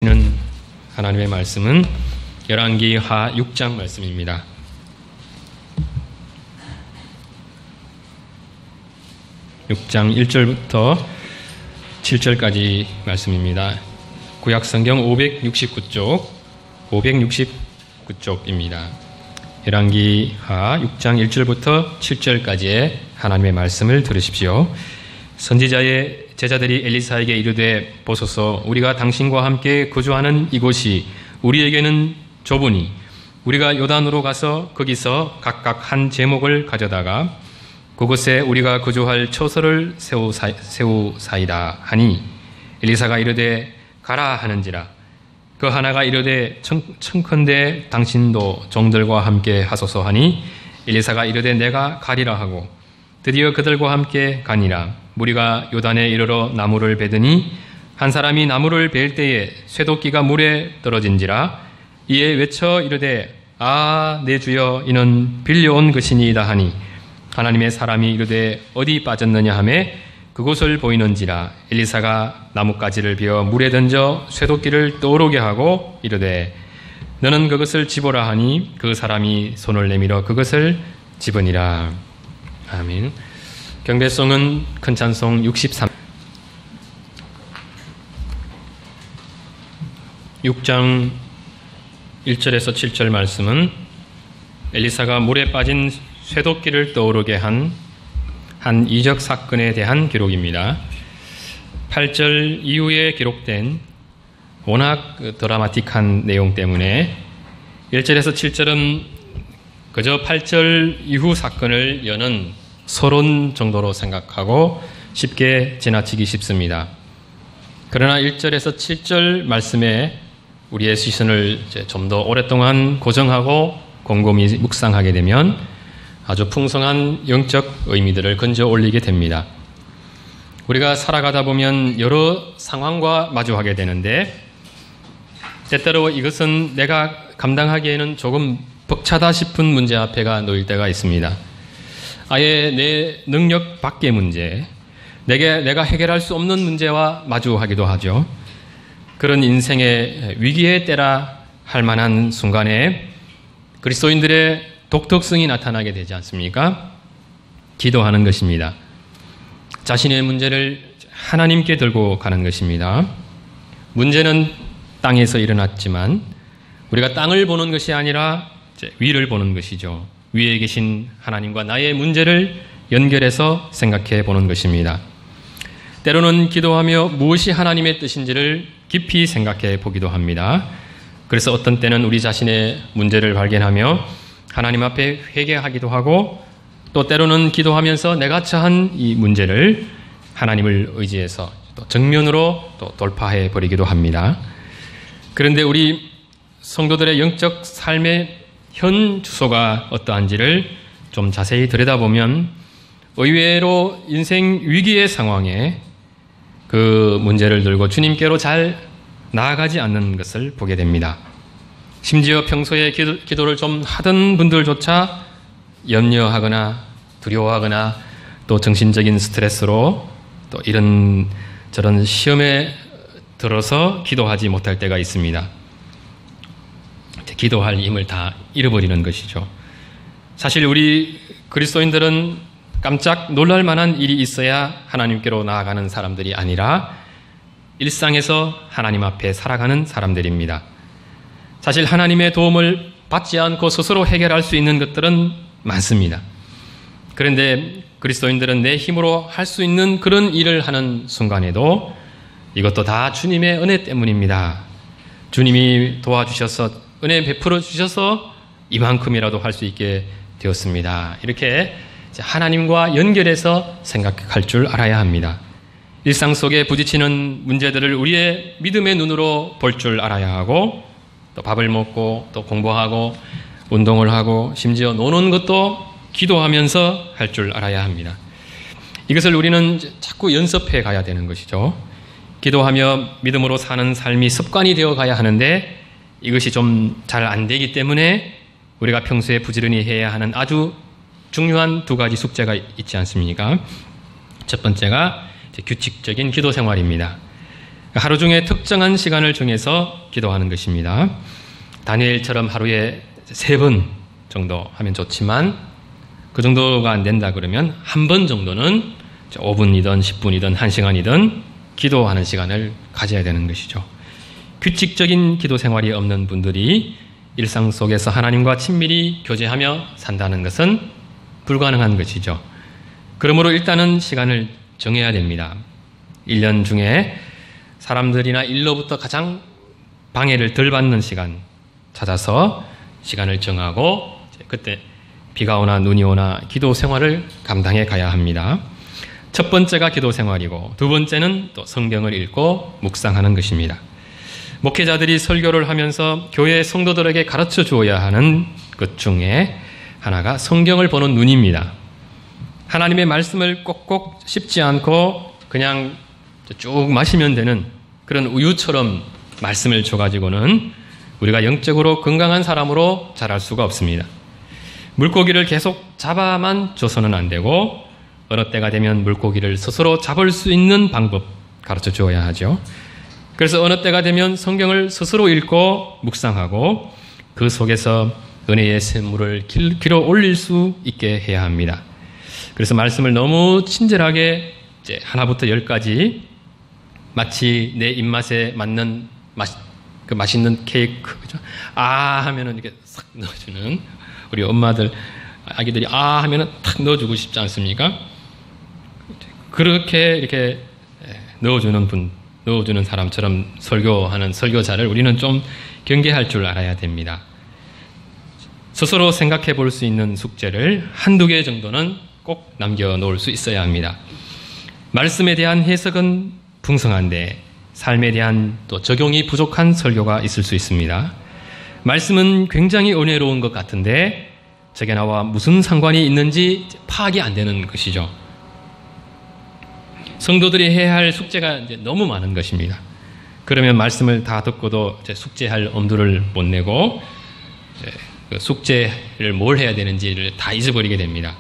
는 하나님의 말씀은 열왕기하 6장 말씀입니다. 6장 1절부터 7절까지 말씀입니다. 구약성경 569쪽입니다. 열왕기하 6장 1절부터 7절까지의 하나님의 말씀을 들으십시오. 선지자의 제자들이 엘리사에게 이르되 보소서, 우리가 당신과 함께 거주하는 이곳이 우리에게는 좁으니 우리가 요단으로 가서 거기서 각각 한 제목을 가져다가 그곳에 우리가 거주할 처소를 세우사이다 하니, 엘리사가 이르되 가라 하는지라. 그 하나가 이르되 청컨대 당신도 종들과 함께 하소서 하니, 엘리사가 이르되 내가 가리라 하고 드디어 그들과 함께 가니라. 무리가 요단에 이르러 나무를 베더니 한 사람이 나무를 벨 때에 쇠도끼가 물에 떨어진지라. 이에 외쳐 이르되 아 내 주여, 이는 빌려온 것이니이다 하니, 하나님의 사람이 이르되 어디 빠졌느냐 하매 그곳을 보이는지라. 엘리사가 나뭇가지를 베어 물에 던져 쇠도끼를 떠오르게 하고 이르되 너는 그것을 집어라 하니, 그 사람이 손을 내밀어 그것을 집으니라. 아멘. 경배송은 큰 찬송 63. 6장 1절에서 7절 말씀은 엘리사가 물에 빠진 쇠도끼를 떠오르게 한 이적 사건에 대한 기록입니다. 8절 이후에 기록된 워낙 드라마틱한 내용 때문에 1절에서 7절은 그저 8절 이후 사건을 여는 서론 정도로 생각하고 쉽게 지나치기 쉽습니다. 그러나 1절에서 7절 말씀에 우리의 시선을 좀 더 오랫동안 고정하고 곰곰이 묵상하게 되면 아주 풍성한 영적 의미들을 건져 올리게 됩니다. 우리가 살아가다 보면 여러 상황과 마주하게 되는데, 때때로 이것은 내가 감당하기에는 조금 벅차다 싶은 문제 앞에가 놓일 때가 있습니다. 아예 내 능력 밖의 문제, 내가 해결할 수 없는 문제와 마주하기도 하죠. 그런 인생의 위기의 때라 할 만한 순간에 그리스도인들의 독특성이 나타나게 되지 않습니까? 기도하는 것입니다. 자신의 문제를 하나님께 들고 가는 것입니다. 문제는 땅에서 일어났지만 우리가 땅을 보는 것이 아니라 위를 보는 것이죠. 위에 계신 하나님과 나의 문제를 연결해서 생각해 보는 것입니다. 때로는 기도하며 무엇이 하나님의 뜻인지를 깊이 생각해 보기도 합니다. 그래서 어떤 때는 우리 자신의 문제를 발견하며 하나님 앞에 회개하기도 하고, 또 때로는 기도하면서 내가 처한 이 문제를 하나님을 의지해서 또 정면으로 또 돌파해 버리기도 합니다. 그런데 우리 성도들의 영적 삶의 현 주소가 어떠한지를 좀 자세히 들여다보면 의외로 인생 위기의 상황에 그 문제를 들고 주님께로 잘 나아가지 않는 것을 보게 됩니다. 심지어 평소에 기도를 좀 하던 분들조차 염려하거나 두려워하거나 또 정신적인 스트레스로 또 이런 저런 시험에 들어서 기도하지 못할 때가 있습니다. 기도할 힘을 다 잃어버리는 것이죠. 사실 우리 그리스도인들은 깜짝 놀랄 만한 일이 있어야 하나님께로 나아가는 사람들이 아니라 일상에서 하나님 앞에 살아가는 사람들입니다. 사실 하나님의 도움을 받지 않고 스스로 해결할 수 있는 것들은 많습니다. 그런데 그리스도인들은 내 힘으로 할 수 있는 그런 일을 하는 순간에도 이것도 다 주님의 은혜 때문입니다. 주님이 도와주셔서, 은혜 베풀어 주셔서 이만큼이라도 할 수 있게 되었습니다. 이렇게 하나님과 연결해서 생각할 줄 알아야 합니다. 일상 속에 부딪히는 문제들을 우리의 믿음의 눈으로 볼 줄 알아야 하고, 또 밥을 먹고 또 공부하고 운동을 하고 심지어 노는 것도 기도하면서 할 줄 알아야 합니다. 이것을 우리는 자꾸 연습해 가야 되는 것이죠. 기도하며 믿음으로 사는 삶이 습관이 되어 가야 하는데, 이것이 좀 잘 안 되기 때문에 우리가 평소에 부지런히 해야 하는 아주 중요한 두 가지 숙제가 있지 않습니까? 첫 번째가 규칙적인 기도 생활입니다. 하루 중에 특정한 시간을 정해서 기도하는 것입니다. 다니엘처럼 하루에 3번 정도 하면 좋지만 그 정도가 안 된다 그러면 한 번 정도는 5분이든 10분이든 1시간이든 기도하는 시간을 가져야 되는 것이죠. 규칙적인 기도 생활이 없는 분들이 일상 속에서 하나님과 친밀히 교제하며 산다는 것은 불가능한 것이죠. 그러므로 일단은 시간을 정해야 됩니다. 1년 중에 사람들이나 일로부터 가장 방해를 덜 받는 시간 찾아서 시간을 정하고 그때 비가 오나 눈이 오나 기도 생활을 감당해 가야 합니다. 첫 번째가 기도 생활이고 두 번째는 또 성경을 읽고 묵상하는 것입니다. 목회자들이 설교를 하면서 교회 성도들에게 가르쳐 주어야 하는 것 중에 하나가 성경을 보는 눈입니다. 하나님의 말씀을 꼭꼭 씹지 않고 그냥 쭉 마시면 되는 그런 우유처럼 말씀을 줘가지고는 우리가 영적으로 건강한 사람으로 자랄 수가 없습니다. 물고기를 계속 잡아만 줘서는 안 되고 어느 때가 되면 물고기를 스스로 잡을 수 있는 방법 가르쳐 주어야 하죠. 그래서 어느 때가 되면 성경을 스스로 읽고 묵상하고 그 속에서 은혜의 샘물을 길어 올릴 수 있게 해야 합니다. 그래서 말씀을 너무 친절하게 이제 하나부터 10까지 마치 내 입맛에 맞는 그 맛있는 케이크, 그죠? 아 하면은 이렇게 싹 넣어주는 우리 엄마들, 아기들이 아 하면은 탁 넣어주고 싶지 않습니까? 그렇게 이렇게 넣어주는 사람처럼 설교하는 설교자를 우리는 좀 경계할 줄 알아야 됩니다. 스스로 생각해 볼 수 있는 숙제를 한두 개 정도는 꼭 남겨놓을 수 있어야 합니다. 말씀에 대한 해석은 풍성한데 삶에 대한 또 적용이 부족한 설교가 있을 수 있습니다. 말씀은 굉장히 은혜로운 것 같은데 저게 나와 무슨 상관이 있는지 파악이 안 되는 것이죠. 성도들이 해야 할 숙제가 이제 너무 많은 것입니다. 그러면 말씀을 다 듣고도 이제 숙제할 엄두를 못 내고 그 숙제를 뭘 해야 되는지를 다 잊어버리게 됩니다.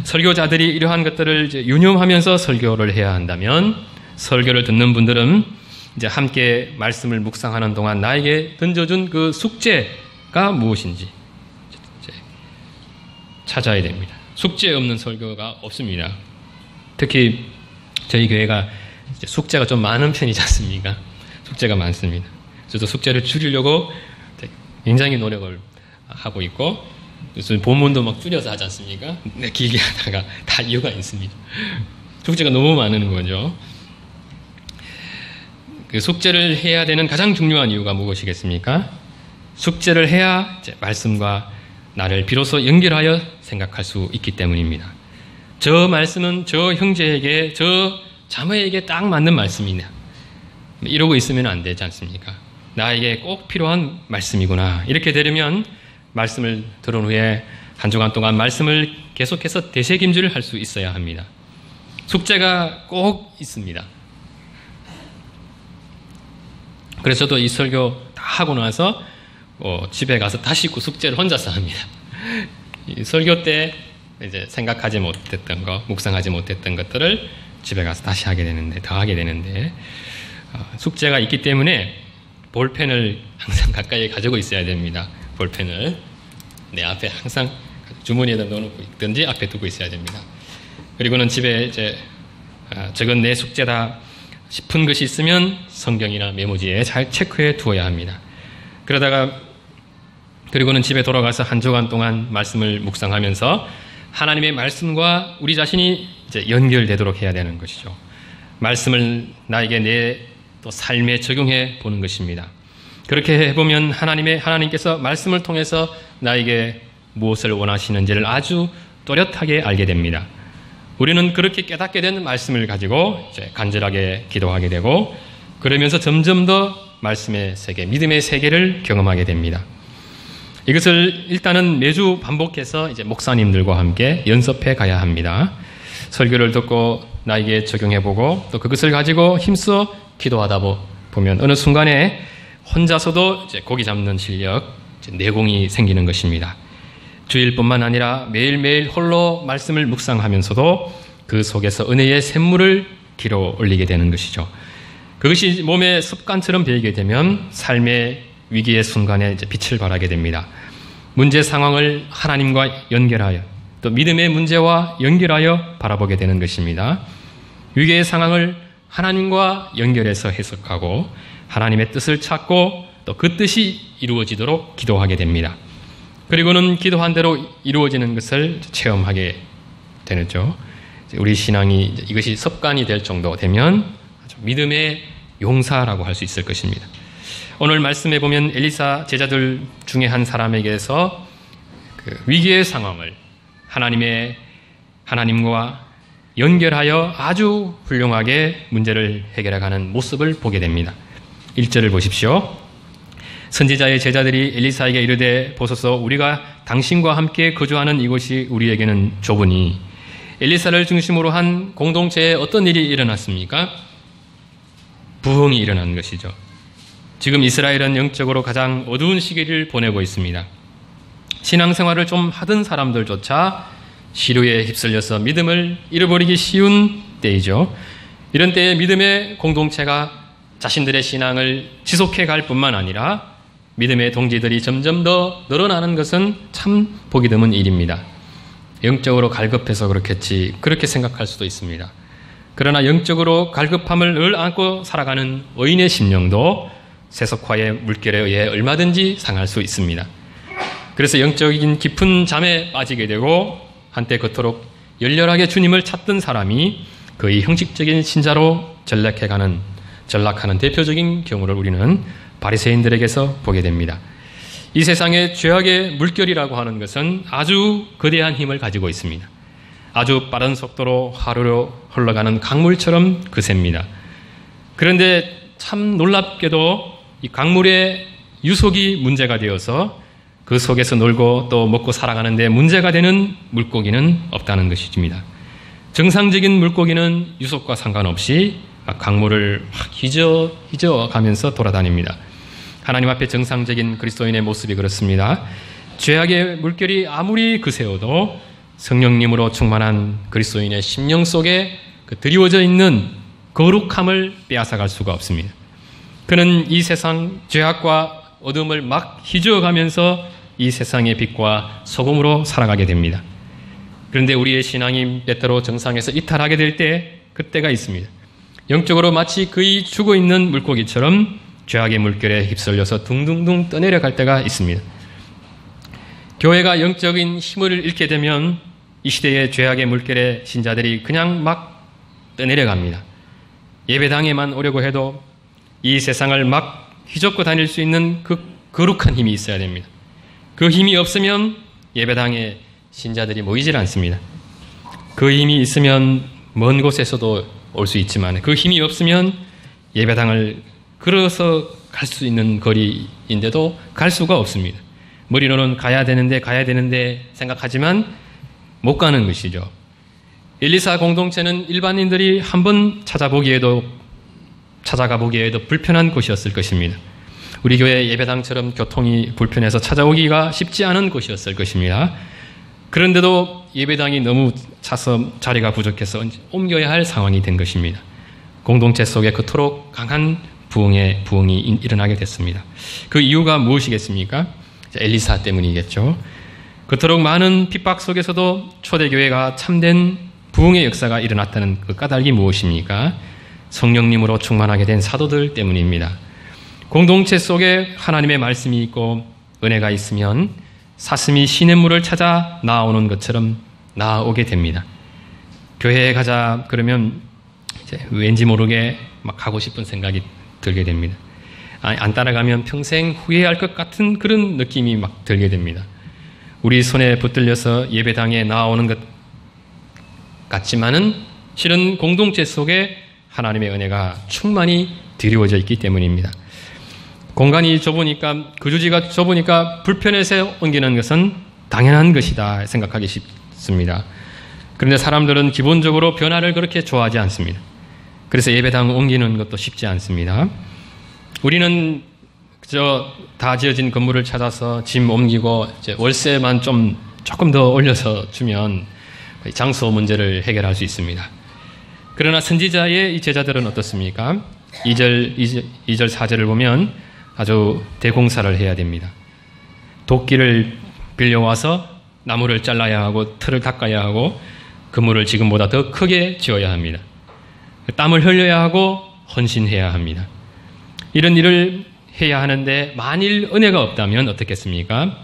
설교자들이 이러한 것들을 이제 유념하면서 설교를 해야 한다면 설교를 듣는 분들은 이제 함께 말씀을 묵상하는 동안 나에게 던져준 그 숙제가 무엇인지 찾아야 됩니다. 숙제 없는 설교가 없습니다. 특히 저희 교회가 숙제가 좀 많은 편이지 않습니까? 숙제가 많습니다. 그래서 숙제를 줄이려고 굉장히 노력을 하고 있고, 그래서 본문도 막 줄여서 하지 않습니까? 길게 하다가 다 이유가 있습니다. 숙제가 너무 많은 거죠. 그 숙제를 해야 되는 가장 중요한 이유가 무엇이겠습니까? 숙제를 해야 이제 말씀과 나를 비로소 연결하여 생각할 수 있기 때문입니다. 저 말씀은 저 형제에게, 저 자매에게 딱 맞는 말씀이냐. 이러고 있으면 안 되지 않습니까? 나에게 꼭 필요한 말씀이구나. 이렇게 되려면 말씀을 들은 후에 한 주간 동안 말씀을 계속해서 되새김질을 할 수 있어야 합니다. 숙제가 꼭 있습니다. 그래서 저도 이 설교 다 하고 나서 집에 가서 다시 그 숙제를 혼자서 합니다. 이 설교 때 이제 생각하지 못했던 거, 묵상하지 못했던 것들을 집에 가서 다시 하게 되는데, 더 하게 되는데, 숙제가 있기 때문에 볼펜을 항상 가까이 가지고 있어야 됩니다. 볼펜을 내 앞에 항상 주머니에다 넣어놓고 있든지 앞에 두고 있어야 됩니다. 그리고는 집에 이제 저건 내 숙제다 싶은 것이 있으면 성경이나 메모지에 잘 체크해 두어야 합니다. 그리고는 집에 돌아가서 한 주간 동안 말씀을 묵상하면서 하나님의 말씀과 우리 자신이 이제 연결되도록 해야 되는 것이죠. 말씀을 나에게 내 또 삶에 적용해 보는 것입니다. 그렇게 해보면 하나님께서 말씀을 통해서 나에게 무엇을 원하시는지를 아주 또렷하게 알게 됩니다. 우리는 그렇게 깨닫게 된 말씀을 가지고 이제 간절하게 기도하게 되고, 그러면서 점점 더 말씀의 세계, 믿음의 세계를 경험하게 됩니다. 이것을 일단은 매주 반복해서 이제 목사님들과 함께 연습해 가야 합니다. 설교를 듣고 나에게 적용해보고 또 그것을 가지고 힘써 기도하다 보면 어느 순간에 혼자서도 이제 고기 잡는 실력, 내공이 생기는 것입니다. 주일뿐만 아니라 매일매일 홀로 말씀을 묵상하면서도 그 속에서 은혜의 샘물을 길어 올리게 되는 것이죠. 그것이 몸의 습관처럼 배이게 되면 삶의 위기의 순간에 이제 빛을 발하게 됩니다. 문제 상황을 하나님과 연결하여 또 믿음의 문제와 연결하여 바라보게 되는 것입니다. 위기의 상황을 하나님과 연결해서 해석하고 하나님의 뜻을 찾고 또 그 뜻이 이루어지도록 기도하게 됩니다. 그리고는 기도한 대로 이루어지는 것을 체험하게 되죠. 우리 신앙이 이것이 습관이 될 정도 되면 믿음의 용사라고 할 수 있을 것입니다. 오늘 말씀해 보면 엘리사 제자들 중에 한 사람에게서 그 위기의 상황을 하나님과 연결하여 아주 훌륭하게 문제를 해결해가는 모습을 보게 됩니다. 1절을 보십시오. 선지자의 제자들이 엘리사에게 이르되 보소서 우리가 당신과 함께 거주하는 이곳이 우리에게는 좁으니 엘리사를 중심으로 한 공동체에 어떤 일이 일어났습니까? 부흥이 일어난 것이죠. 지금 이스라엘은 영적으로 가장 어두운 시기를 보내고 있습니다. 신앙생활을 좀 하던 사람들조차 시류에 휩쓸려서 믿음을 잃어버리기 쉬운 때이죠. 이런 때에 믿음의 공동체가 자신들의 신앙을 지속해 갈 뿐만 아니라 믿음의 동지들이 점점 더 늘어나는 것은 참 보기 드문 일입니다. 영적으로 갈급해서 그렇겠지 그렇게 생각할 수도 있습니다. 그러나 영적으로 갈급함을 늘 안고 살아가는 의인의 심령도 세속화의 물결에 의해 얼마든지 상할 수 있습니다. 그래서 영적인 깊은 잠에 빠지게 되고 한때 그토록 열렬하게 주님을 찾던 사람이 거의 형식적인 신자로 전락하는 대표적인 경우를 우리는 바리새인들에게서 보게 됩니다. 이 세상의 죄악의 물결이라고 하는 것은 아주 거대한 힘을 가지고 있습니다. 아주 빠른 속도로 하루로 흘러가는 강물처럼 거셉니다. 그런데 참 놀랍게도 이 강물의 유속이 문제가 되어서 그 속에서 놀고 또 먹고 살아가는데 문제가 되는 물고기는 없다는 것입니다. 정상적인 물고기는 유속과 상관없이 강물을 휘저어 가면서 돌아다닙니다. 하나님 앞에 정상적인 그리스도인의 모습이 그렇습니다. 죄악의 물결이 아무리 거세어도 성령님으로 충만한 그리스도인의 심령 속에 그 드리워져 있는 거룩함을 빼앗아갈 수가 없습니다. 그는 이 세상 죄악과 어둠을 막 휘저어가면서 이 세상의 빛과 소금으로 살아가게 됩니다. 그런데 우리의 신앙이 때때로 정상에서 이탈하게 될 때 그때가 있습니다. 영적으로 마치 거의 죽어있는 물고기처럼 죄악의 물결에 휩쓸려서 둥둥둥 떠내려갈 때가 있습니다. 교회가 영적인 힘을 잃게 되면 이 시대의 죄악의 물결에 신자들이 그냥 막 떠내려갑니다. 예배당에만 오려고 해도 이 세상을 막 휘젓고 다닐 수 있는 그 거룩한 힘이 있어야 됩니다. 그 힘이 없으면 예배당에 신자들이 모이질 않습니다. 그 힘이 있으면 먼 곳에서도 올 수 있지만 그 힘이 없으면 예배당을 걸어서 갈 수 있는 거리인데도 갈 수가 없습니다. 머리로는 가야 되는데 생각하지만 못 가는 것이죠. 엘리사 공동체는 일반인들이 한번 찾아가보기에도 불편한 곳이었을 것입니다. 우리 교회 예배당처럼 교통이 불편해서 찾아오기가 쉽지 않은 곳이었을 것입니다. 그런데도 예배당이 너무 차서 자리가 부족해서 옮겨야 할 상황이 된 것입니다. 공동체 속에 그토록 강한 부흥이 일어나게 됐습니다. 그 이유가 무엇이겠습니까? 엘리사 때문이겠죠. 그토록 많은 핍박 속에서도 초대교회가 참된 부흥의 역사가 일어났다는 그 까닭이 무엇입니까? 성령님으로 충만하게 된 사도들 때문입니다. 공동체 속에 하나님의 말씀이 있고 은혜가 있으면 사슴이 시냇물을 찾아 나아오는 것처럼 나아오게 됩니다. 교회에 가자 그러면 이제 왠지 모르게 막 가고 싶은 생각이 들게 됩니다. 안 따라가면 평생 후회할 것 같은 그런 느낌이 막 들게 됩니다. 우리 손에 붙들려서 예배당에 나아오는 것 같지만은 실은 공동체 속에 하나님의 은혜가 충만히 드리워져 있기 때문입니다. 공간이 좁으니까 거주지가 좁으니까 불편해서 옮기는 것은 당연한 것이다 생각하기 쉽습니다. 그런데 사람들은 기본적으로 변화를 그렇게 좋아하지 않습니다. 그래서 예배당 옮기는 것도 쉽지 않습니다. 우리는 그저 다 지어진 건물을 찾아서 짐 옮기고 이제 월세만 조금 더 올려서 주면 장소 문제를 해결할 수 있습니다. 그러나 선지자의 이 제자들은 어떻습니까? 2절, 4절을 보면 아주 대공사를 해야 됩니다. 도끼를 빌려와서 나무를 잘라야 하고 틀을 닦아야 하고 그물을 지금보다 더 크게 지어야 합니다. 땀을 흘려야 하고 헌신해야 합니다. 이런 일을 해야 하는데 만일 은혜가 없다면 어떻겠습니까?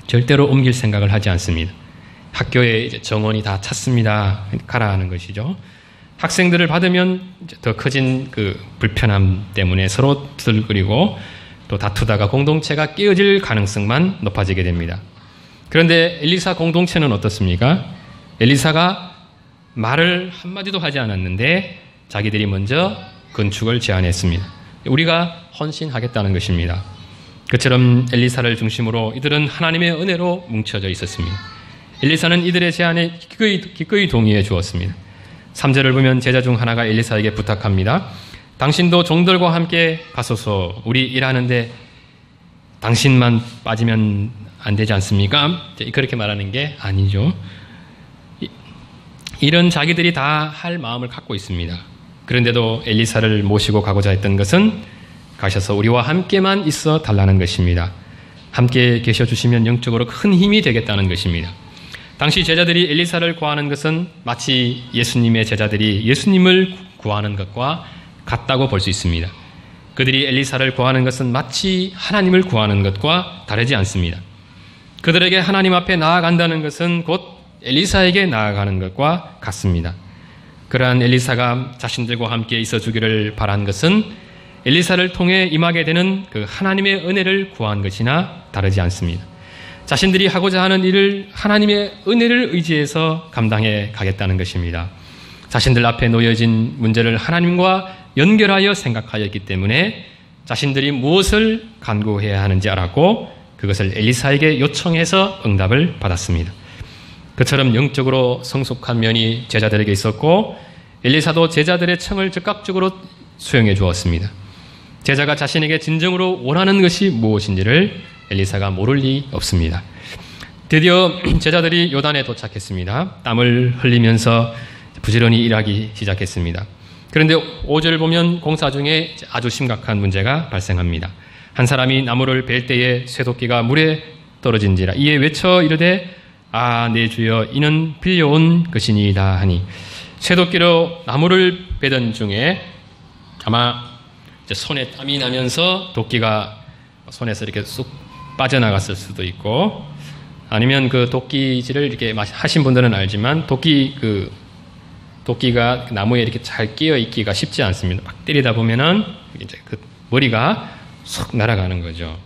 절대로 옮길 생각을 하지 않습니다. 학교에 이제 정원이 다 찼습니다. 가라 하는 것이죠. 학생들을 받으면 더 커진 그 불편함 때문에 서로 두들거리고 또 다투다가 공동체가 깨어질 가능성만 높아지게 됩니다. 그런데 엘리사 공동체는 어떻습니까? 엘리사가 말을 한마디도 하지 않았는데 자기들이 먼저 건축을 제안했습니다. 우리가 헌신하겠다는 것입니다. 그처럼 엘리사를 중심으로 이들은 하나님의 은혜로 뭉쳐져 있었습니다. 엘리사는 이들의 제안에 기꺼이 동의해 주었습니다. 3절을 보면 제자 중 하나가 엘리사에게 부탁합니다. 당신도 종들과 함께 가소서. 우리 일하는데 당신만 빠지면 안 되지 않습니까? 그렇게 말하는 게 아니죠. 이런 자기들이 다 할 마음을 갖고 있습니다. 그런데도 엘리사를 모시고 가고자 했던 것은 가셔서 우리와 함께만 있어 달라는 것입니다. 함께 계셔 주시면 영적으로 큰 힘이 되겠다는 것입니다. 당시 제자들이 엘리사를 구하는 것은 마치 예수님의 제자들이 예수님을 구하는 것과 같다고 볼 수 있습니다. 그들이 엘리사를 구하는 것은 마치 하나님을 구하는 것과 다르지 않습니다. 그들에게 하나님 앞에 나아간다는 것은 곧 엘리사에게 나아가는 것과 같습니다. 그러한 엘리사가 자신들과 함께 있어 주기를 바란 것은 엘리사를 통해 임하게 되는 그 하나님의 은혜를 구한 것이나 다르지 않습니다. 자신들이 하고자 하는 일을 하나님의 은혜를 의지해서 감당해 가겠다는 것입니다. 자신들 앞에 놓여진 문제를 하나님과 연결하여 생각하였기 때문에 자신들이 무엇을 간구해야 하는지 알았고 그것을 엘리사에게 요청해서 응답을 받았습니다. 그처럼 영적으로 성숙한 면이 제자들에게 있었고 엘리사도 제자들의 청을 즉각적으로 수용해 주었습니다. 제자가 자신에게 진정으로 원하는 것이 무엇인지를 엘리사가 모를 리 없습니다. 드디어 제자들이 요단에 도착했습니다. 땀을 흘리면서 부지런히 일하기 시작했습니다. 그런데 5절을 보면 공사 중에 아주 심각한 문제가 발생합니다. 한 사람이 나무를 벨 때에 쇠도끼가 물에 떨어진지라 이에 외쳐 이르되 아, 내 주여 이는 빌려온 것이니이다 하니 쇠도끼로 나무를 베던 중에 아마 손에 땀이 나면서 도끼가 손에서 이렇게 쑥 빠져나갔을 수도 있고 아니면 그 도끼질을 이렇게 하신 분들은 알지만 도끼가 나무에 이렇게 잘 끼어 있기가 쉽지 않습니다. 막 때리다 보면은 이제 그 머리가 쏙 날아가는 거죠.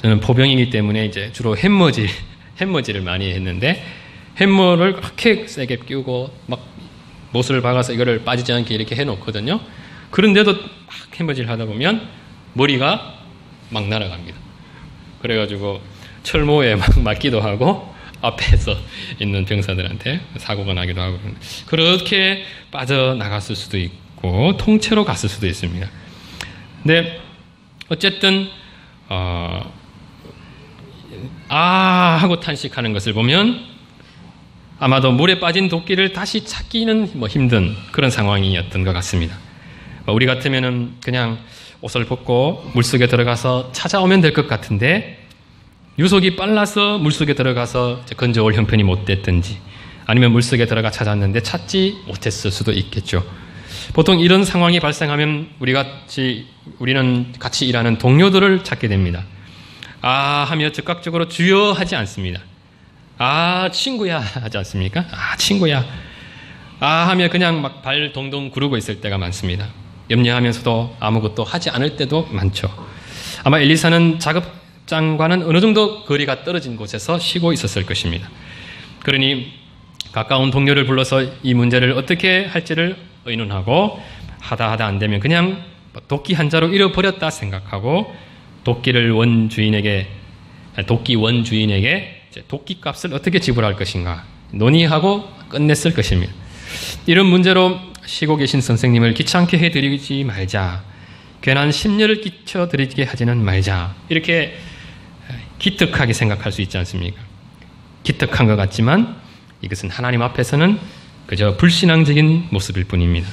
저는 포병이기 때문에 이제 주로 햄머지를 많이 했는데 햄머를 그렇게 세게 끼우고 막 못을 박아서 이거를 빠지지 않게 이렇게 해놓거든요. 그런데도 막 햄머지를 하다 보면 머리가 막 날아갑니다. 그래가지고 철모에 막 맞기도 하고 앞에서 있는 병사들한테 사고가 나기도 하고 그렇게 빠져나갔을 수도 있고 통째로 갔을 수도 있습니다. 근데 어쨌든 하고 탄식하는 것을 보면 아마도 물에 빠진 도끼를 다시 찾기는 힘든 그런 상황이었던 것 같습니다. 우리 같으면은 그냥 옷을 벗고 물속에 들어가서 찾아오면 될 것 같은데 유속이 빨라서 물속에 들어가서 건져올 형편이 못 됐든지 아니면 물속에 들어가 찾았는데 찾지 못했을 수도 있겠죠. 보통 이런 상황이 발생하면 우리는 같이 일하는 동료들을 찾게 됩니다. 하며 즉각적으로 주여 하지 않습니다. 친구야 하지 않습니까? 친구야. 하며 그냥 막 발 동동 구르고 있을 때가 많습니다. 염려하면서도 아무것도 하지 않을 때도 많죠. 아마 엘리사는 작업장과는 어느 정도 거리가 떨어진 곳에서 쉬고 있었을 것입니다. 그러니 가까운 동료를 불러서 이 문제를 어떻게 할지를 의논하고 하다 안 되면 그냥 도끼 한 자루 잃어버렸다 생각하고 도끼 원 주인에게 도끼값을 어떻게 지불할 것인가 논의하고 끝냈을 것입니다. 이런 문제로 쉬고 계신 선생님을 귀찮게 해드리지 말자. 괜한 심려를 끼쳐드리게 하지는 말자. 이렇게 기특하게 생각할 수 있지 않습니까? 기특한 것 같지만 이것은 하나님 앞에서는 그저 불신앙적인 모습일 뿐입니다.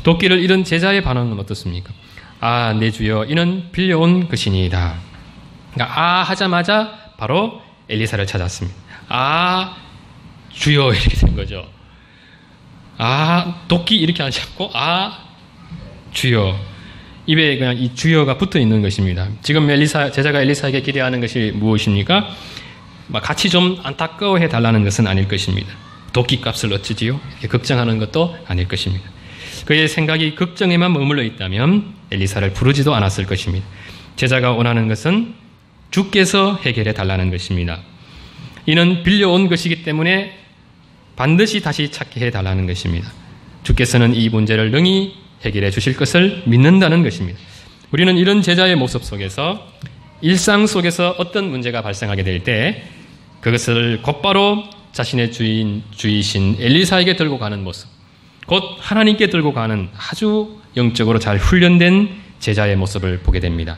도끼를 잃은 제자의 반응은 어떻습니까? 아, 내 주여, 이는 빌려온 것이니이다. 그러니까 아 하자마자 바로 엘리사를 찾았습니다. 아, 주여, 이렇게 된 거죠. 아, 도끼 이렇게 하지 않고 아, 주여. 입에 그냥 이 주여가 붙어 있는 것입니다. 지금 제자가 엘리사에게 기대하는 것이 무엇입니까? 같이 좀 안타까워해 달라는 것은 아닐 것입니다. 도끼 값을 어찌지요? 이렇게 걱정하는 것도 아닐 것입니다. 그의 생각이 걱정에만 머물러 있다면 엘리사를 부르지도 않았을 것입니다. 제자가 원하는 것은 주께서 해결해 달라는 것입니다. 이는 빌려온 것이기 때문에 반드시 다시 찾게 해 달라는 것입니다. 주께서는 이 문제를 능히 해결해 주실 것을 믿는다는 것입니다. 우리는 이런 제자의 모습 속에서 일상 속에서 어떤 문제가 발생하게 될 때 그것을 곧바로 자신의 주이신 엘리사에게 들고 가는 모습, 곧 하나님께 들고 가는 아주 영적으로 잘 훈련된 제자의 모습을 보게 됩니다.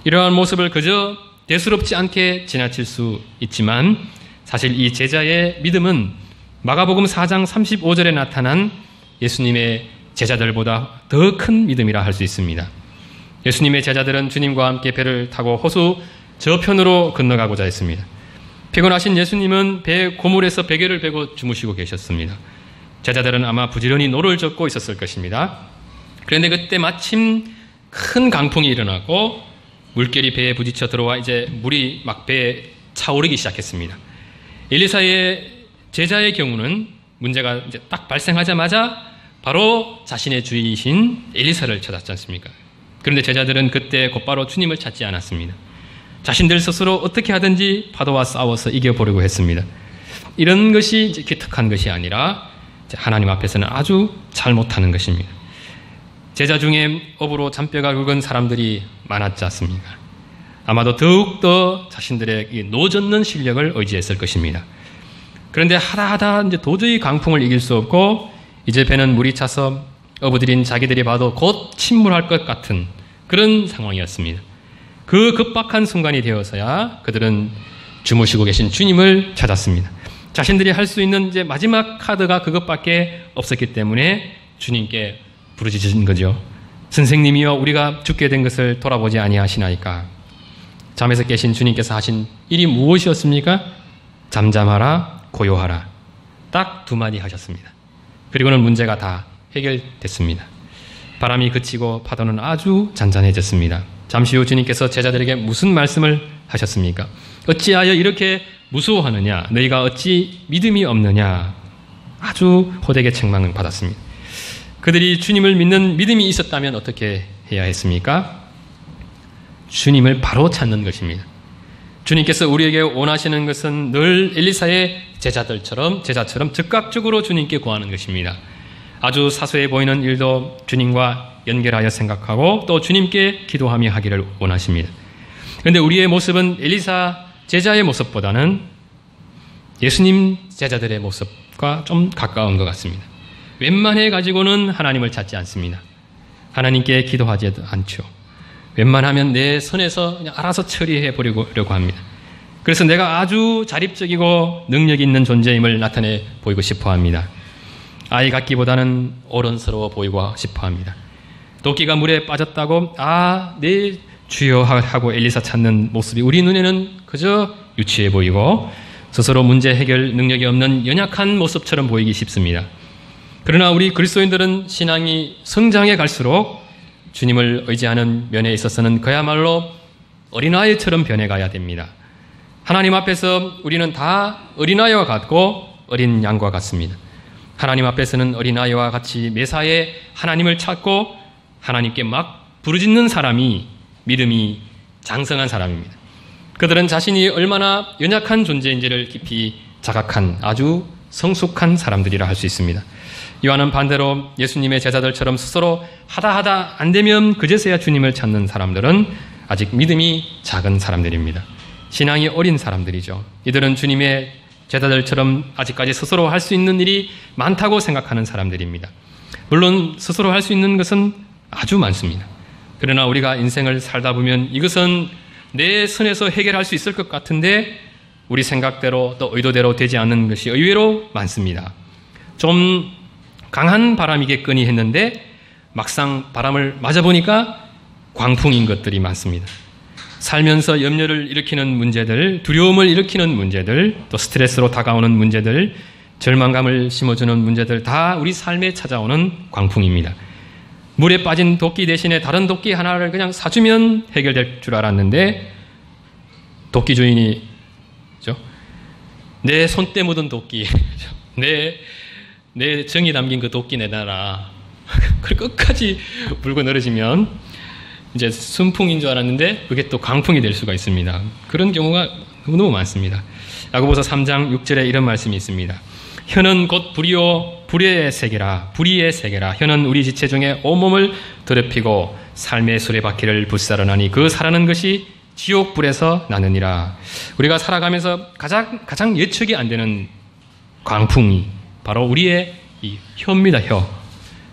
이러한 모습을 그저 대수롭지 않게 지나칠 수 있지만 사실 이 제자의 믿음은 마가복음 4장 35절에 나타난 예수님의 제자들보다 더 큰 믿음이라 할 수 있습니다. 예수님의 제자들은 주님과 함께 배를 타고 호수 저편으로 건너가고자 했습니다. 피곤하신 예수님은 배 고물에서 베개를 베고 주무시고 계셨습니다. 제자들은 아마 부지런히 노를 젓고 있었을 것입니다. 그런데 그때 마침 큰 강풍이 일어나고 물결이 배에 부딪혀 들어와 이제 물이 막 배에 차오르기 시작했습니다. 엘리사의 제자의 경우는 문제가 이제 딱 발생하자마자 바로 자신의 주이신 엘리사를 찾았지 않습니까? 그런데 제자들은 그때 곧바로 주님을 찾지 않았습니다. 자신들 스스로 어떻게 하든지 파도와 싸워서 이겨보려고 했습니다. 이런 것이 이제 기특한 것이 아니라 하나님 앞에서는 아주 잘못하는 것입니다. 제자 중에 업으로 잔뼈가 굵은 사람들이 많았지 않습니까? 아마도 더욱더 자신들의 노젓는 실력을 의지했을 것입니다. 그런데 하다 이제 도저히 강풍을 이길 수 없고 이제 배는 물이 차서 어부들인 자기들이 봐도 곧 침몰할 것 같은 그런 상황이었습니다. 그 급박한 순간이 되어서야 그들은 주무시고 계신 주님을 찾았습니다. 자신들이 할 수 있는 이제 마지막 카드가 그것밖에 없었기 때문에 주님께 부르짖은 거죠. 선생님이여, 우리가 죽게 된 것을 돌아보지 아니하시나이까. 잠에서 깨신 주님께서 하신 일이 무엇이었습니까? 잠잠하라, 고요하라. 딱 두 마디 하셨습니다. 그리고는 문제가 다 해결됐습니다. 바람이 그치고 파도는 아주 잔잔해졌습니다. 잠시 후 주님께서 제자들에게 무슨 말씀을 하셨습니까? 어찌하여 이렇게 무서워하느냐? 너희가 어찌 믿음이 없느냐? 아주 호되게 책망을 받았습니다. 그들이 주님을 믿는 믿음이 있었다면 어떻게 해야 했습니까? 주님을 바로 찾는 것입니다. 주님께서 우리에게 원하시는 것은 늘 엘리사의 제자처럼 즉각적으로 주님께 구하는 것입니다. 아주 사소해 보이는 일도 주님과 연결하여 생각하고 또 주님께 기도하며 하기를 원하십니다. 그런데 우리의 모습은 엘리사 제자의 모습보다는 예수님 제자들의 모습과 좀 가까운 것 같습니다. 웬만해 가지고는 하나님을 찾지 않습니다. 하나님께 기도하지 않죠. 웬만하면 내 선에서 그냥 알아서 처리해 보려고 합니다. 그래서 내가 아주 자립적이고 능력 있는 존재임을 나타내 보이고 싶어 합니다. 아이 같기보다는 어른스러워 보이고 싶어 합니다. 도끼가 물에 빠졌다고 내 주여 하고 엘리사 찾는 모습이 우리 눈에는 그저 유치해 보이고 스스로 문제 해결 능력이 없는 연약한 모습처럼 보이기 쉽습니다. 그러나 우리 그리스도인들은 신앙이 성장해 갈수록 주님을 의지하는 면에 있어서는 그야말로 어린아이처럼 변해가야 됩니다. 하나님 앞에서 우리는 다 어린아이와 같고 어린 양과 같습니다. 하나님 앞에서는 어린아이와 같이 매사에 하나님을 찾고 하나님께 막 부르짖는 사람이 믿음이 장성한 사람입니다. 그들은 자신이 얼마나 연약한 존재인지를 깊이 자각한 아주 성숙한 사람들이라 할 수 있습니다. 요한은 반대로 예수님의 제자들처럼 스스로 하다 안 되면 그제서야 주님을 찾는 사람들은 아직 믿음이 작은 사람들입니다. 신앙이 어린 사람들이죠. 이들은 주님의 제자들처럼 아직까지 스스로 할 수 있는 일이 많다고 생각하는 사람들입니다. 물론 스스로 할 수 있는 것은 아주 많습니다. 그러나 우리가 인생을 살다 보면 이것은 내 선에서 해결할 수 있을 것 같은데 우리 생각대로 또 의도대로 되지 않는 것이 의외로 많습니다. 좀 강한 바람이겠거니 했는데 막상 바람을 맞아보니까 광풍인 것들이 많습니다. 살면서 염려를 일으키는 문제들, 두려움을 일으키는 문제들, 또 스트레스로 다가오는 문제들, 절망감을 심어주는 문제들 다 우리 삶에 찾아오는 광풍입니다. 물에 빠진 도끼 대신에 다른 도끼 하나를 그냥 사주면 해결될 줄 알았는데 도끼 주인이 내 손때 묻은 도끼, 내 정이 담긴 그 도끼 내놔라. 그걸 끝까지 물고 늘어지면 이제 순풍인 줄 알았는데 그게 또 강풍이 될 수가 있습니다. 그런 경우가 너무 많습니다. 야고보서 3장 6절에 이런 말씀이 있습니다. 혀는 곧 불의의 세계라. 혀는 우리 지체 중에 온몸을 더럽히고 삶의 수레바퀴를 불살라나니 그 사라는 것이 지옥불에서 나느니라. 우리가 살아가면서 가장 예측이 안 되는 광풍이 바로 우리의 이 혀입니다. 혀.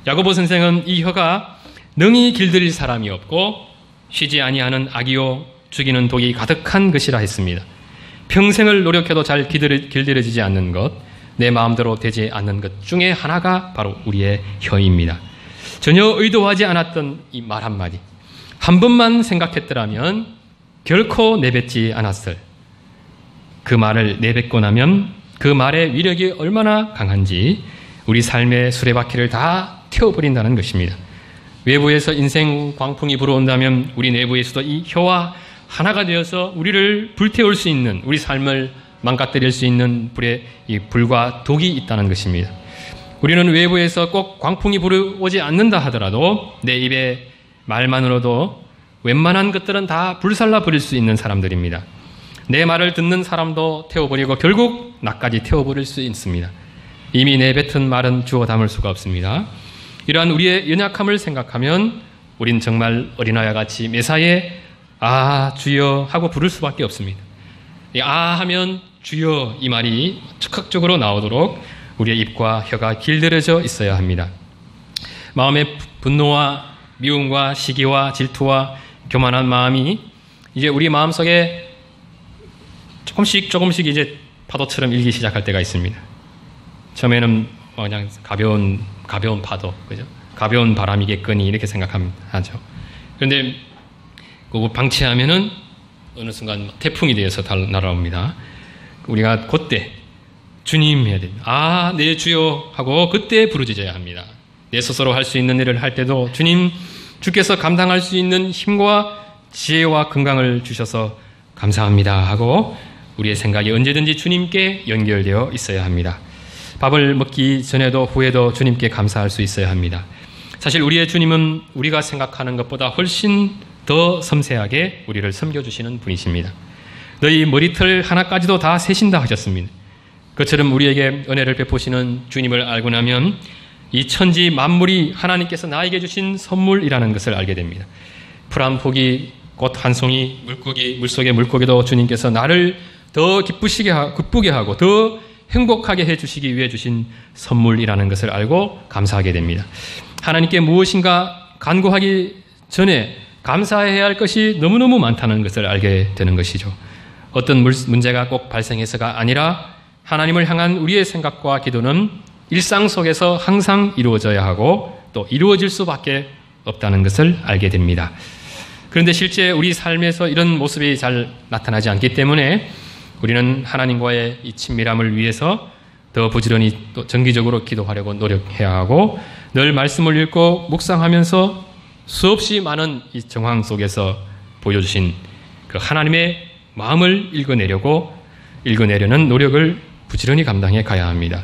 야고보 선생은 이 혀가 능히 길들일 사람이 없고 쉬지 아니하는 악이요 죽이는 독이 가득한 것이라 했습니다. 평생을 노력해도 잘 길들여지지 않는 것, 내 마음대로 되지 않는 것 중에 하나가 바로 우리의 혀입니다. 전혀 의도하지 않았던 이 말 한마디, 한 번만 생각했더라면 결코 내뱉지 않았을 그 말을 내뱉고 나면 그 말의 위력이 얼마나 강한지 우리 삶의 수레바퀴를 다 태워버린다는 것입니다. 외부에서 인생 광풍이 불어온다면 우리 내부에서도 이 혀와 하나가 되어서 우리를 불태울 수 있는, 우리 삶을 망가뜨릴 수 있는 이 불과 독이 있다는 것입니다. 우리는 외부에서 꼭 광풍이 불어오지 않는다 하더라도 내 입의 말만으로도 웬만한 것들은 다 불살라 버릴 수 있는 사람들입니다. 내 말을 듣는 사람도 태워버리고 결국 나까지 태워버릴 수 있습니다. 이미 내뱉은 말은 주워 담을 수가 없습니다. 이러한 우리의 연약함을 생각하면 우린 정말 어린아이와 같이 매사에 아 주여 하고 부를 수밖에 없습니다. 아 하면 주여 이 말이 즉각적으로 나오도록 우리의 입과 혀가 길들여져 있어야 합니다. 마음의 분노와 미움과 시기와 질투와 교만한 마음이 이제 우리 마음속에 조금씩 이제 파도처럼 일기 시작할 때가 있습니다. 처음에는 그냥 가벼운 파도, 그죠? 가벼운 바람이겠거니 이렇게 생각하죠. 그런데 그거 방치하면은 어느 순간 태풍이 되어서 날아옵니다. 우리가 그때 주님 해야 됩니다. 아, 네 주여 하고 그때 부르짖어야 합니다. 내 스스로 할 수 있는 일을 할 때도 주님, 주께서 감당할 수 있는 힘과 지혜와 건강을 주셔서 감사합니다 하고 우리의 생각이 언제든지 주님께 연결되어 있어야 합니다. 밥을 먹기 전에도 후에도 주님께 감사할 수 있어야 합니다. 사실 우리의 주님은 우리가 생각하는 것보다 훨씬 더 섬세하게 우리를 섬겨주시는 분이십니다. 너희 머리털 하나까지도 다 세신다 하셨습니다. 그처럼 우리에게 은혜를 베푸시는 주님을 알고 나면 이 천지 만물이 하나님께서 나에게 주신 선물이라는 것을 알게 됩니다. 풀 한 포기, 꽃 한 송이, 물속의 물고기도 주님께서 나를 더 기쁘게 하고 더 행복하게 해주시기 위해 주신 선물이라는 것을 알고 감사하게 됩니다. 하나님께 무엇인가 간구하기 전에 감사해야 할 것이 너무너무 많다는 것을 알게 되는 것이죠. 어떤 문제가 꼭 발생해서가 아니라 하나님을 향한 우리의 생각과 기도는 일상 속에서 항상 이루어져야 하고 또 이루어질 수밖에 없다는 것을 알게 됩니다. 그런데 실제 우리 삶에서 이런 모습이 잘 나타나지 않기 때문에 우리는 하나님과의 이 친밀함을 위해서 더 부지런히 또 정기적으로 기도하려고 노력해야 하고 늘 말씀을 읽고 묵상하면서 수없이 많은 이 정황 속에서 보여주신 그 하나님의 마음을 읽어내려는 노력을 부지런히 감당해 가야 합니다.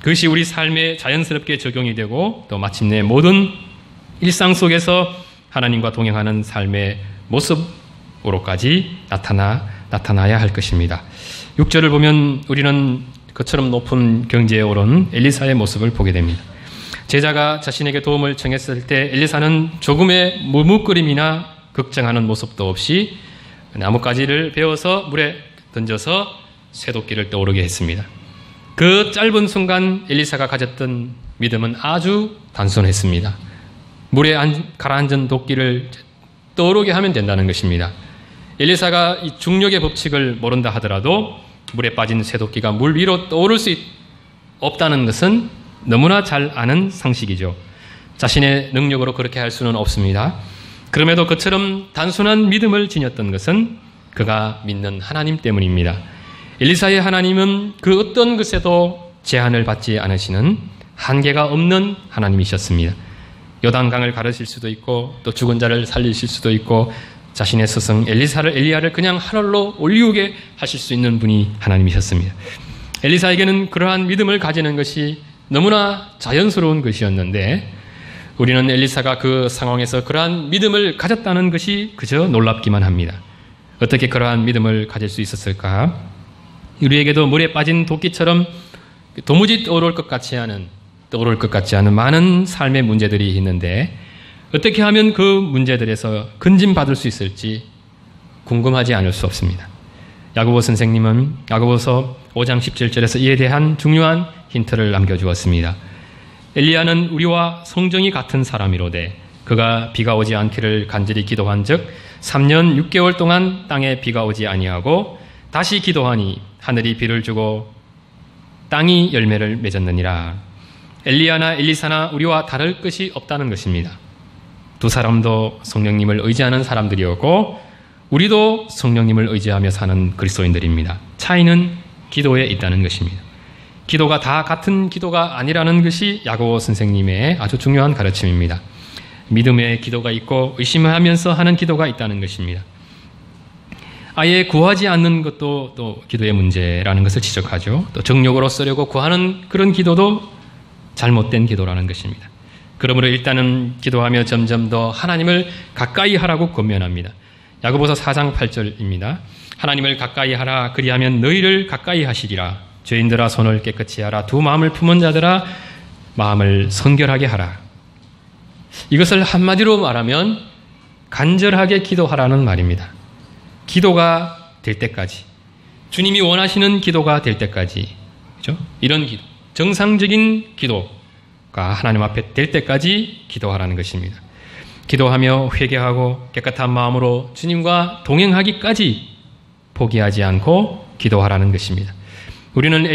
그것이 우리 삶에 자연스럽게 적용이 되고 또 마침내 모든 일상 속에서 하나님과 동행하는 삶의 모습으로까지 나타나야 할 것입니다. 6절을 보면 우리는 그처럼 높은 경지에 오른 엘리사의 모습을 보게 됩니다. 제자가 자신에게 도움을 청했을 때 엘리사는 조금의 머뭇거림이나 걱정하는 모습도 없이 나뭇가지를 베어서 물에 던져서 쇠도끼를 떠오르게 했습니다. 그 짧은 순간 엘리사가 가졌던 믿음은 아주 단순했습니다. 물에 가라앉은 도끼를 떠오르게 하면 된다는 것입니다. 엘리사가 이 중력의 법칙을 모른다 하더라도 물에 빠진 쇠도끼가 물 위로 떠오를 수 없다는 것은 너무나 잘 아는 상식이죠. 자신의 능력으로 그렇게 할 수는 없습니다. 그럼에도 그처럼 단순한 믿음을 지녔던 것은 그가 믿는 하나님 때문입니다. 엘리사의 하나님은 그 어떤 것에도 제한을 받지 않으시는 한계가 없는 하나님이셨습니다. 요단강을 가르실 수도 있고 또 죽은 자를 살리실 수도 있고 자신의 스승 엘리야를 그냥 하늘로 올리우게 하실 수 있는 분이 하나님이셨습니다. 엘리사에게는 그러한 믿음을 가지는 것이 너무나 자연스러운 것이었는데 우리는 엘리사가 그 상황에서 그러한 믿음을 가졌다는 것이 그저 놀랍기만 합니다. 어떻게 그러한 믿음을 가질 수 있었을까? 우리에게도 물에 빠진 도끼처럼 도무지 떠오를 것 같지 않은 많은 삶의 문제들이 있는데 어떻게 하면 그 문제들에서 건짐받을 수 있을지 궁금하지 않을 수 없습니다. 야고보 선생님은 야고보서 5장 17절에서 이에 대한 중요한 힌트를 남겨주었습니다. 엘리야는 우리와 성정이 같은 사람이로되 그가 비가 오지 않기를 간절히 기도한 즉 3년 6개월 동안 땅에 비가 오지 아니하고 다시 기도하니 하늘이 비를 주고 땅이 열매를 맺었느니라. 엘리야나 엘리사나 우리와 다를 것이 없다는 것입니다. 두 사람도 성령님을 의지하는 사람들이었고 우리도 성령님을 의지하며 사는 그리스도인들입니다. 차이는 기도에 있다는 것입니다. 기도가 다 같은 기도가 아니라는 것이 야고보 선생님의 아주 중요한 가르침입니다. 믿음의 기도가 있고 의심하면서 하는 기도가 있다는 것입니다. 아예 구하지 않는 것도 또 기도의 문제라는 것을 지적하죠. 또 정욕으로 쓰려고 구하는 그런 기도도 잘못된 기도라는 것입니다. 그러므로 일단은 기도하며 점점 더 하나님을 가까이 하라고 권면합니다. 야고보서 4장 8절입니다. 하나님을 가까이 하라. 그리하면 너희를 가까이 하시리라. 죄인들아 손을 깨끗이 하라. 두 마음을 품은 자들아 마음을 성결하게 하라. 이것을 한마디로 말하면 간절하게 기도하라는 말입니다. 기도가 될 때까지, 주님이 원하시는 기도가 될 때까지, 그렇죠? 이런 기도, 정상적인 기도가 하나님 앞에 될 때까지 기도하라는 것입니다. 기도하며 회개하고 깨끗한 마음으로 주님과 동행하기까지 포기하지 않고 기도하라는 것입니다. 우리는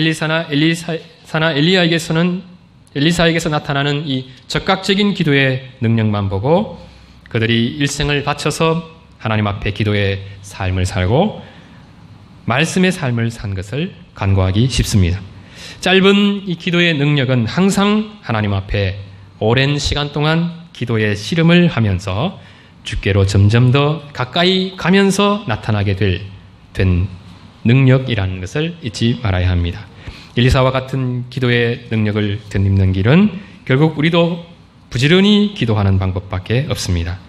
엘리사에게서 나타나는 이 적극적인 기도의 능력만 보고 그들이 일생을 바쳐서 하나님 앞에 기도의 삶을 살고 말씀의 삶을 산 것을 간과하기 쉽습니다. 짧은 이 기도의 능력은 항상 하나님 앞에 오랜 시간 동안 기도의 씨름을 하면서 주께로 점점 더 가까이 가면서 나타나게 된 능력이라는 것을 잊지 말아야 합니다. 엘리사와 같은 기도의 능력을 덧입는 길은 결국 우리도 부지런히 기도하는 방법밖에 없습니다.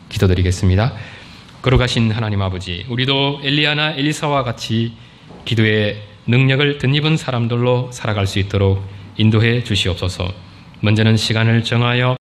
기도드리겠습니다. 거룩하신 하나님 아버지, 우리도 엘리야나 엘리사와 같이 기도의 능력을 덧입은 사람들로 살아갈 수 있도록 인도해 주시옵소서. 먼저는 시간을 정하여